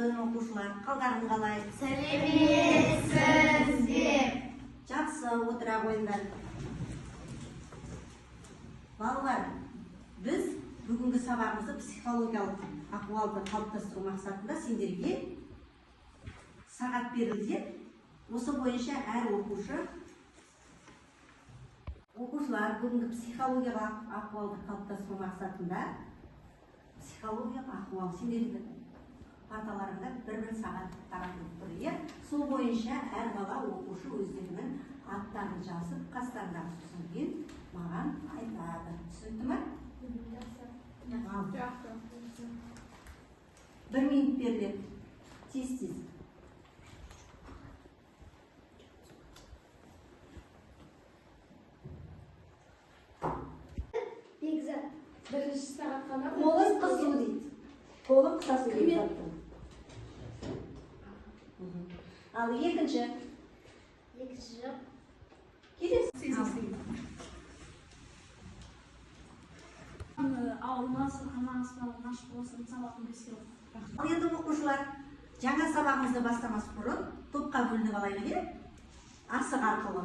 күн оқушылар, қалдарың қалай? Сәлеметсіздер. Жақсы, отыра қойыңдар. Балалар, біз бүгінгі сабағымызды психологиялық ахуалды қалыптастыру мақсатында сендерге сағат берілді. Осы бойынша әр оқушылар бүгінгі психологиялық ахуалды қалыптастыру мақсатында психологиялық ахуал сендерді парталарында бір сағат таратылып тұр. Сол бойынша әр бала оқушы өздерінің аттарын жазып, қастарындағы түсінген маған айтады. Түсінді ме? Бір минут беріледі. Тез-тез. Бекзат, бірінші сағат қана. Қолын қысу дейді. Қолын қысасу дейді. Ал екінші. Келесі. Ауылма сырқама аспауын ашып болсын сабағын беске. Ал енді оқушылар, жаңа сабағымызды бастамас бұрын топқа бөлініп алайық, асық арқылы.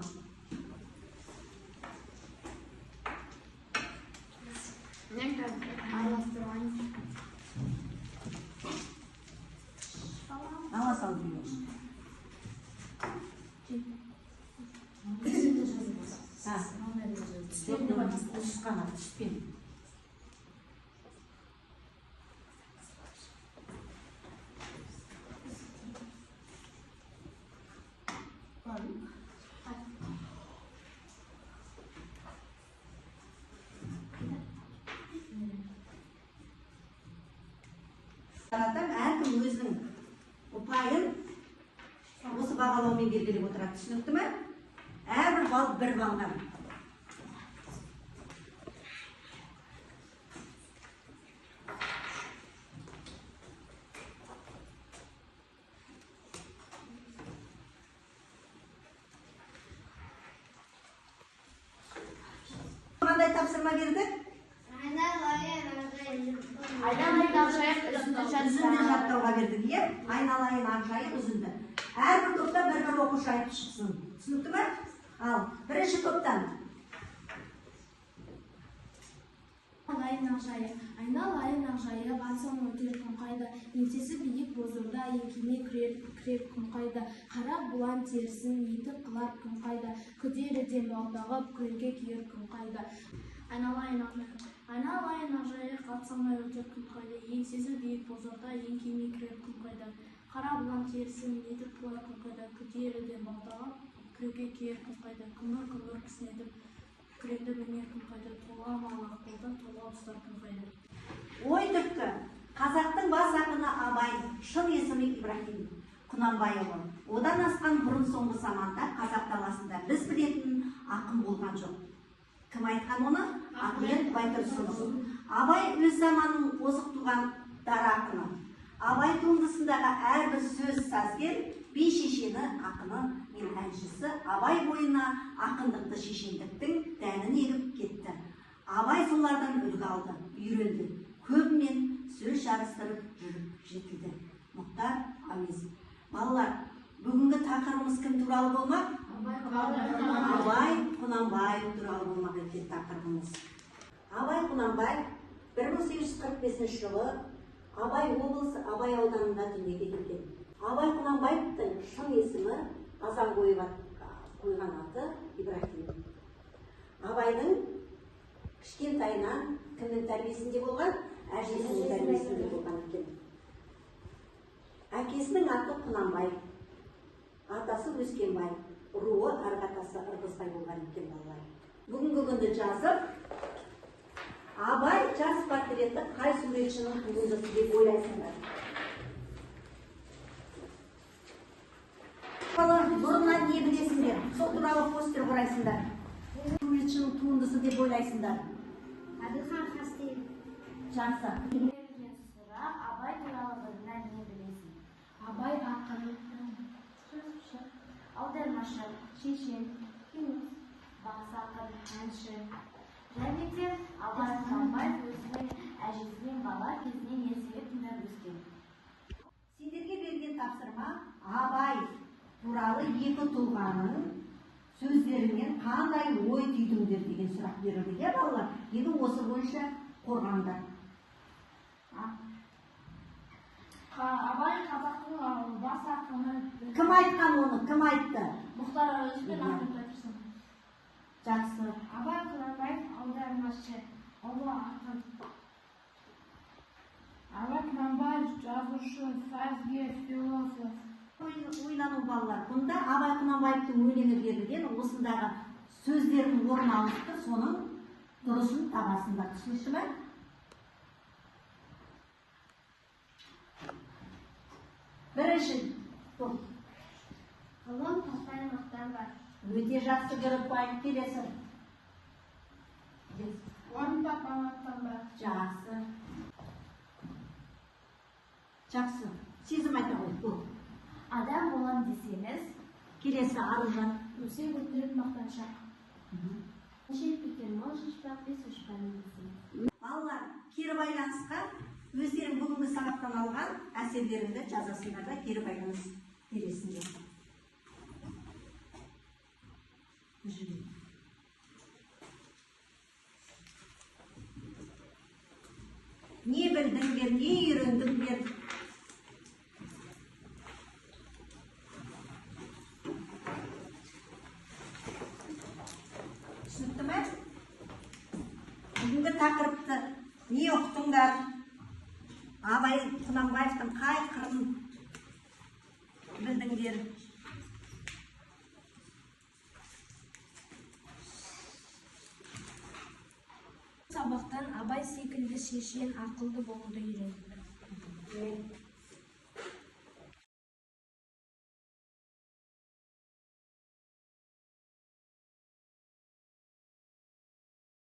Ала сал деймін. Қана түспен. Әркім өзінің ұпайын осы бағалаумен белгілеп отырады. Түсінікті ме? Әрбір балл бір балдан. Қандай тапсырма бердік? Үзінді жаттауға бердік, айналайын ақжайық үзінді. Әрбір топта бір-бір оқушы айтып шықсын. Түсінікті ме? Ал, бірінші топтан. Айналайын ақжайық, ансам өтер күн қайда, еңсесі биік бозорда, еңкеме кірер күн қайда, қара бұлан терсін, етіп қылар күн қайда, күдеріден балтағып, күреңке киер күн қайда. Айналайын ақжайық, атсамай өтер күн қайда, еңсесі биік бозорда, еңкеме кірер күн қайда, қара бұлан терсін, етіп қылар күн қайда, күдеріден балтағып, күреңке киер күн қайда, күмір кісінетіп, күреңді мінер күн қайда, тола малы қолда, тола ұстар күн қайда. Ой түркі, қазақтың бас ақыны Абай, шын есімі Ибрахим Құнанбайұлы. Одан асқан бұрын соңғы заманда қазақ даласында біз білетін ақын болған жоқ. Кім айтқан оны? Ахмет Байтұрсынұлы. Абай өз заманның озық туған дара ақыны. Абай туындысындағы әрбір сөз сазгер, би шешені ақыны мен әншісі Абай бойына ақындықты шешендіктің дәнін егіп кетті. Абай солардан үлгі алды, үйренді. Көбімен сөз жарыстырып жүріп жетілді. Мұхтар Әуезов. Балалар, бүгінгі тақырыбымыз кім туралы болмақ? Абай Құнанбаев туралы болмақ екен тақырыбымыз. Абай Құнанбаев 1845 жылы Абай облысы Абай ауданында дүниеге келген. Абай Құнанбаевтың шын есімі Азан қойған аты Ибрахим. Абайдың кішкентайынан кімнің тәрбиесінде болған? Әжесінің тәрбиесінде болған екен. Әкесінің аты Құнанбай, атасы Өскенбай, руы арғатасы Ырғызбай болған екен балалар. Бүгінгі күнді жазып, Абай жас портреті қай суретшінің туындысы деп ойлайсыңдар? Бұрыннан не білесіңдер? Сол туралы постер құрайсыңдар. Суретшінің туындысы деп ойлайсыңдар? Әділхан Хастеев. Жақсы. Абай туралы бірінен не білесің? Абай ақын, аудармашы, шешен, бағыс ақын, әнші. Және де Абай Құнанбаев өзінің әжесімен бала кезінен ертегі тыңдап өскен. Сендерге сұрақтарыма абай туралы екі тұлғаның сөздерінен қандай ой түйдіңдер деген сұрақ берілді, иә балалар? Енді осы бойынша қорғаңдар. Абай қазақтың бас ақыны. Кім айтқан оны? Кім айтты? Мұхтар Әуезов пен Ахмет Байтұрсынов. Жақсы. Абай Құнанбаев аудармашы, ұлы ақын. Абай Құнанбаев жазушы, сазгер, философ. Ойлану балалар. Бұнда Абай Құнанбаевтың өлеңі берілген, осындағы сөздердің орнын алып тұр, соның дұрысын табасыңдар. Түсінікті ме? Бірінші топ. Ғылым тастай мақтан бар. Өте жақсы көріп байып келесі. Орын таппамақтан бар. Жақсы. Жақсы. Сезім айта ғой. Бұл. Адам болам десеңіз, Келесі Аружан. өсек өтірік мақтаншақ. Шерпектен мал шашпақ, бес ұшпаны десеңіз. Балалар, кері байланысқа өздерің бүгінгі сабақтан алған әсерлеріңді жазасыңдар да кері байланыс бересіңдер. Не білдіңдер, не үйрендіңдер? Түсінікті ме? Бүгінгі тақырыпты не ұқтыңдар? Абай Құнанбаевтың қай қырын білдіңдер? Сабақтан Абай секілді шешен ақылды болуды үйрендім.